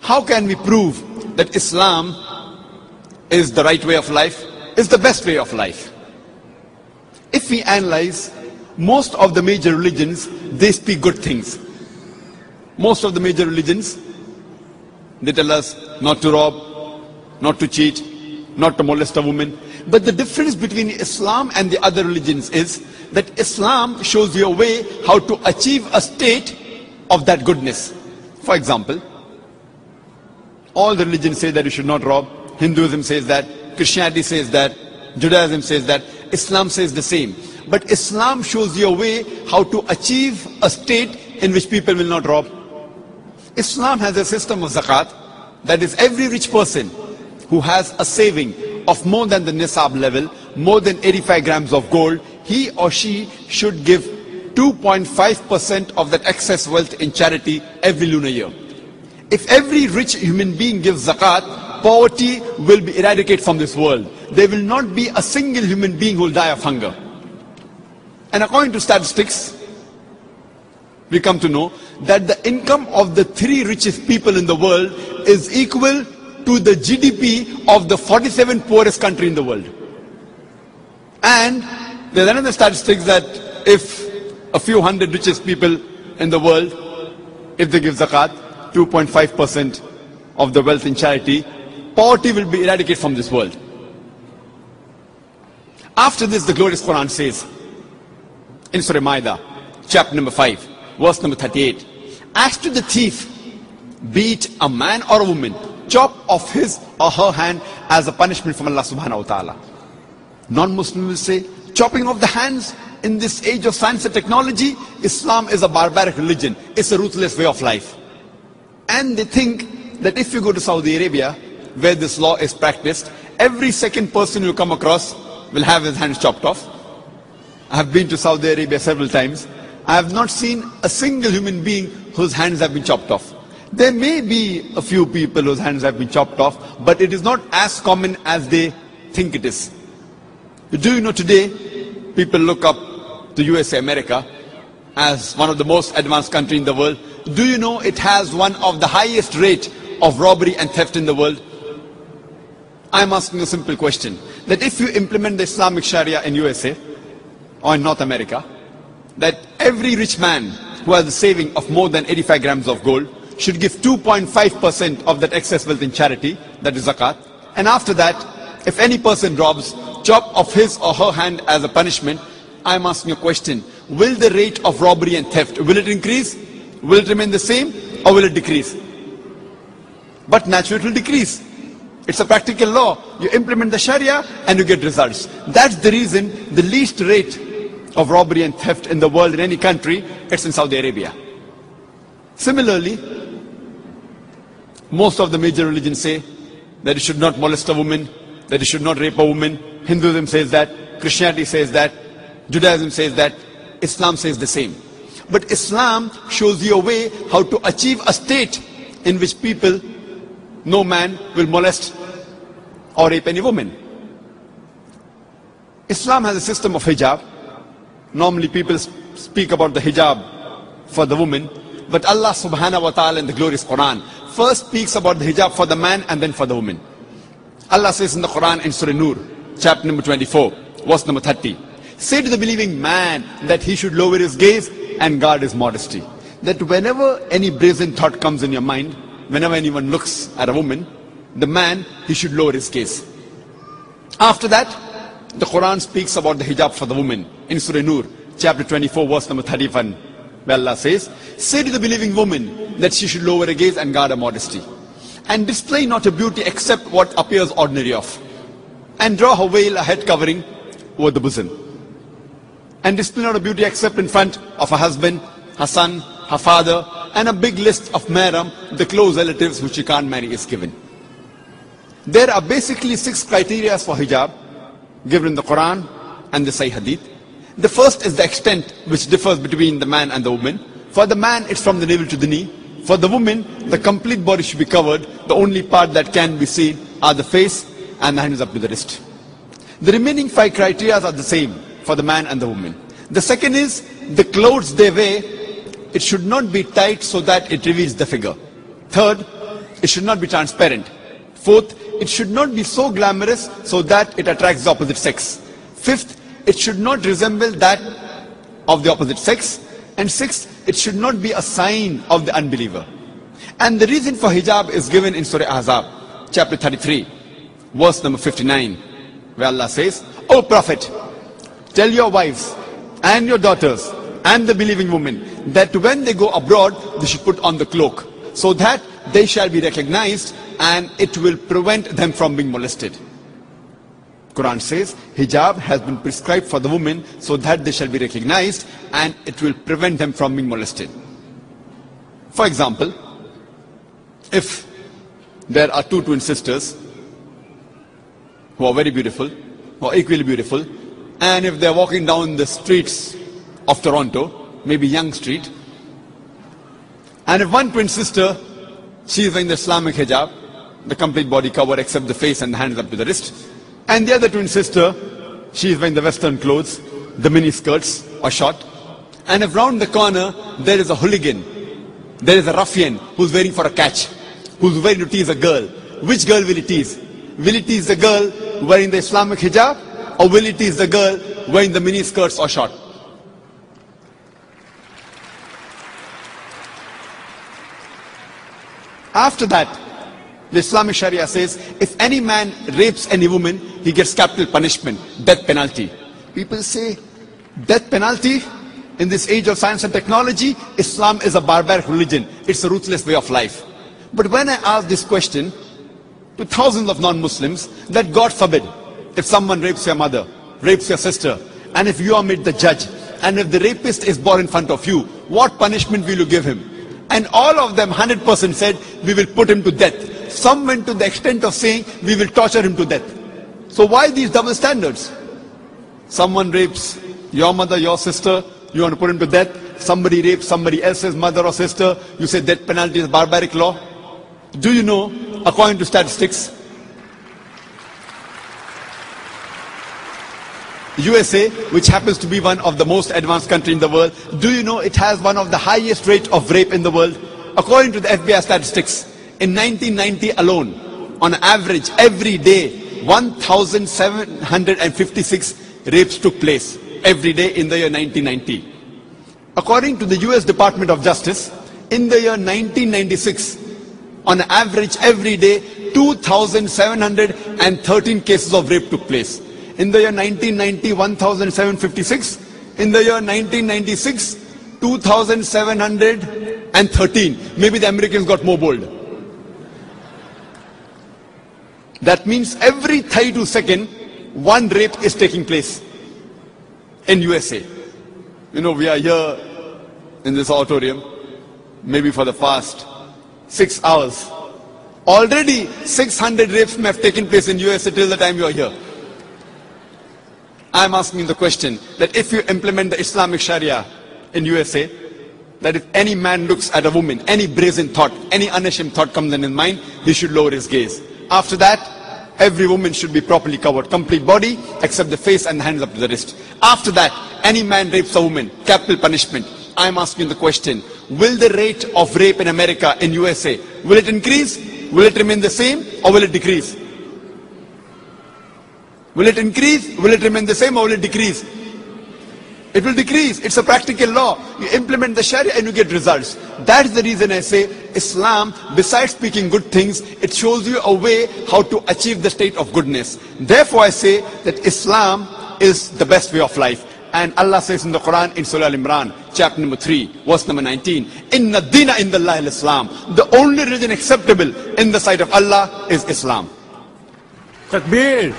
How can we prove that Islam is the right way of life, is the best way of life? If we analyze most of the major religions, they speak good things. Most of the major religions, they tell us not to rob, not to cheat, not to molest a woman. But the difference between Islam and the other religions is that Islam shows you a way how to achieve a state of that goodness. For example, all the religions say that you should not rob. Hinduism says that, Christianity says that, Judaism says that, Islam says the same. But Islam shows you a way how to achieve a state in which people will not rob. Islam has a system of zakat, that is every rich person who has a saving of more than the nisab level, more than 85 grams of gold, he or she should give 2.5% of that excess wealth in charity every lunar year. If every rich human being gives zakat, poverty will be eradicated from this world. There will not be a single human being who will die of hunger. And according to statistics, we come to know that the income of the 3 richest people in the world is equal to the GDP of the 47 poorest country in the world. And there's another statistics that if a few hundred richest people in the world, if they give zakat, 2.5% of the wealth in charity, poverty will be eradicated from this world. After this, the glorious Quran says in Surah Ma'idah, chapter number 5, verse number 38, as to the thief, be it a man or a woman, chop off his or her hand as a punishment from Allah subhanahu wa ta'ala. Non-Muslims will say, chopping off the hands in this age of science and technology, Islam is a barbaric religion. It's a ruthless way of life. And they think that if you go to Saudi Arabia, where this law is practiced, every second person you come across will have his hands chopped off. I have been to Saudi Arabia several times. I have not seen a single human being whose hands have been chopped off. There may be a few people whose hands have been chopped off, but it is not as common as they think it is. Do you know today, people look up to USA, America, as one of the most advanced countries in the world. Do you know it has one of the highest rate of robbery and theft in the world? I'm asking a simple question, that if you implement the Islamic Sharia in USA or in North America, that every rich man who has a saving of more than 85 grams of gold should give 2.5% of that excess wealth in charity, that is zakat. And after that, if any person robs, chop off his or her hand as a punishment. I'm asking a question, will the rate of robbery and theft, will it increase? Will it remain the same or will it decrease? But naturally it will decrease. It's a practical law. You implement the Sharia and you get results. That's the reason the least rate of robbery and theft in the world in any country, it's in Saudi Arabia. Similarly, most of the major religions say that you should not molest a woman, that you should not rape a woman. Hinduism says that, Christianity says that, Judaism says that, Islam says the same. But Islam shows you a way how to achieve a state in which people, no man will molest or rape any woman. Islam has a system of hijab. Normally people speak about the hijab for the woman, but Allah subhanahu wa ta'ala in the glorious Quran first speaks about the hijab for the man and then for the woman. Allah says in the Quran in Surah Nur, chapter number 24, verse number 30, say to the believing man that he should lower his gaze and guard his modesty. That whenever any brazen thought comes in your mind, whenever anyone looks at a woman, the man, he should lower his gaze. After that, the Quran speaks about the hijab for the woman in Surah Nur, chapter 24, verse number 31, where Allah says, say to the believing woman that she should lower her gaze and guard her modesty, and display not her beauty except what appears ordinary of, and draw her veil, a head covering, over the bosom, and display not her beauty except in front of her husband, her son, her father, and a big list of mahram, the close relatives which she can't marry, is given. There are basically 6 criteria for hijab given in the Quran and the Sahih Hadith. The first is the extent which differs between the man and the woman. For the man, it's from the navel to the knee. For the woman, the complete body should be covered. The only part that can be seen are the face and the hands up to the wrist. The remaining 5 criteria are the same for the man and the woman. The second is the clothes they wear, it should not be tight so that it reveals the figure. Third, it should not be transparent. Fourth, it should not be so glamorous so that it attracts the opposite sex. Fifth, it should not resemble that of the opposite sex. And sixth, it should not be a sign of the unbeliever. And the reason for hijab is given in Surah Ahzab, chapter 33, verse number 59, where Allah says, O Prophet, tell your wives and your daughters and the believing women that when they go abroad, they should put on the cloak, so that they shall be recognized and it will prevent them from being molested. Quran says hijab has been prescribed for the women so that they shall be recognized and it will prevent them from being molested. For example, if there are two twin sisters who are very beautiful, who are equally beautiful, and if they are walking down the streets of Toronto, maybe Yonge Street, and if one twin sister, she is wearing the Islamic hijab, the complete body cover except the face and the hands up to the wrist, and the other twin sister, she is wearing the western clothes, the mini skirts or short, and if round the corner there is a hooligan, there is a ruffian who's waiting for a catch, who's waiting to tease a girl, which girl will he tease? Will he tease the girl wearing the Islamic hijab, or will he tease the girl wearing the mini skirts or short? After that, the Islamic Sharia says, if any man rapes any woman, he gets capital punishment, death penalty. People say, death penalty? In this age of science and technology, Islam is a barbaric religion. It's a ruthless way of life. But when I ask this question to thousands of non-Muslims, that God forbid, if someone rapes your mother, rapes your sister, and if you are made the judge, and if the rapist is brought in front of you, what punishment will you give him? And all of them, 100% said, we will put him to death. Some went to the extent of saying, we will torture him to death. So why these double standards? Someone rapes your mother, your sister, you want to put him to death. Somebody rapes somebody else's mother or sister, you say death penalty is barbaric law. Do you know, according to statistics, USA, which happens to be one of the most advanced countries in the world, do you know it has one of the highest rates of rape in the world? According to the FBI statistics, in 1990 alone, on average, every day, 1,756 rapes took place every day in the year 1990. According to the US Department of Justice, in the year 1996, on average, every day, 2,713 cases of rape took place. In the year 1990, 1,756. In the year 1996, 2,713. Maybe the Americans got more bold. That means every 32 seconds, one rape is taking place in USA. You know, we are here in this auditorium, maybe for the past 6 hours. Already 600 rapes may have taken place in USA till the time you are here. I am asking the question that if you implement the Islamic Sharia in USA, that if any man looks at a woman, any brazen thought, any unashamed thought comes in his mind, he should lower his gaze. After that, every woman should be properly covered, complete body, except the face and the hands up to the wrist. After that, any man rapes a woman, capital punishment. I am asking the question, will the rate of rape in America, in USA, will it increase? Will it remain the same, or will it decrease? Will it increase? Will it remain the same, or will it decrease? It will decrease. It's a practical law. You implement the Sharia and you get results. That is the reason I say Islam, besides speaking good things, it shows you a way how to achieve the state of goodness. Therefore I say that Islam is the best way of life. And Allah says in the Quran, in Surah Al-Imran, chapter number 3, verse number 19, Inna Dina Indallahi al-Islam. The only religion acceptable in the sight of Allah is Islam. Takbir.